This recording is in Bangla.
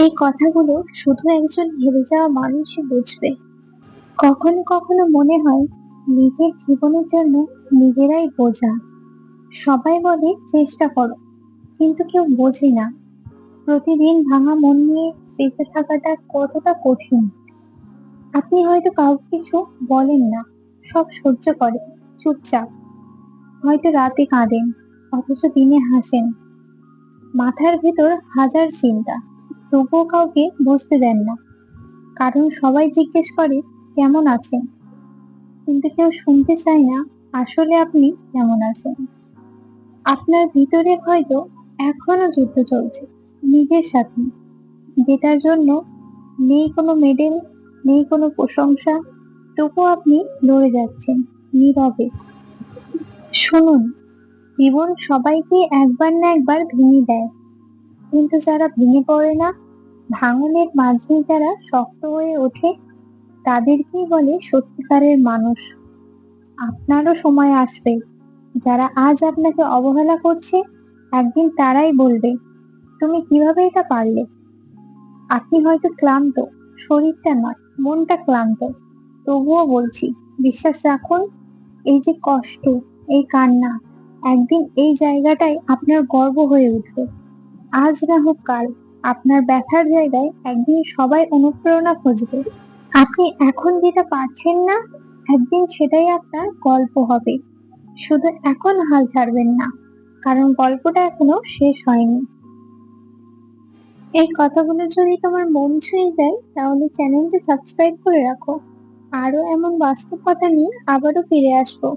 এই কথাগুলো শুধু একজন হেরে যাওয়া মানুষই বুঝবে। কখনো কখনো মনে হয় নিজের জীবনের জন্য নিজেরাই বোঝা। সবাই বলে চেষ্টা করো, কিন্তু কেউ বোঝে না প্রতিদিন ভাঙা মন নিয়ে বেঁচে থাকাটা কতটা কঠিন। আপনি হয়তো কাউকে কিছু বলেন না, সব সহ্য করেন চুপচাপ। হয়তো রাতে কাঁদেন, অথচ দিনে হাসেন। মাথার ভেতর হাজার চিন্তা, তবুও কাউকে বুঝতে দেন না। কারণ সবাই জিজ্ঞেস করে কেমন আছেন, কিন্তু কেউ শুনতে চায় না আসলে আপনি কেমন আছেন। আপনার ভিতরে হয়তো এখনো যুদ্ধ চলছে নিজের সাথে, যেটার জন্য নেই কোনো মেডেল, নেই কোনো প্রশংসা, তবুও আপনি লড়ে যাচ্ছেন নীরবে। শুনুন, জীবন সবাইকে একবার না একবার ভেঙে দেয়, কিন্তু যারা ভেঙে পড়ে না, ভাঙনের মাঝে যারা শক্ত হয়ে ওঠে, তাদেরকেই বলে সত্যিকারের মানুষ। আপনারও সময় আসবে, যারা আজ আপনাকে অবহেলা করছে একদিন তারাই বলবে তুমি কিভাবে এটা পারলে। আপনি হয়তো ক্লান্ত, শরীরটা নয়, মনটা ক্লান্ত, তবুও বলছি বিশ্বাস রাখুন। এই যে কষ্ট, এই কান্না, একদিন এই জায়গাটাই আপনার গর্ব হয়ে উঠবে। আজ না হোক কাল, আপনার ব্যথার জায়গায় একদিন সবাই অনুপ্রেরণা খুঁজবে। আপনি এখন যেটা পারছেন না, একদিন সেটাই আপনার গল্প হবে। শুধু এখন হাল ছাড়বেন না, কারণ গল্পটা এখনো শেষ হয়নি। এই কথাগুলো যদি তোমার মন ছুঁয়ে যায়, তাহলে চ্যানেলটা সাবস্ক্রাইব করে রাখো। আরো এমন বাস্তব কথা নিয়ে আবারও ফিরে আসবো।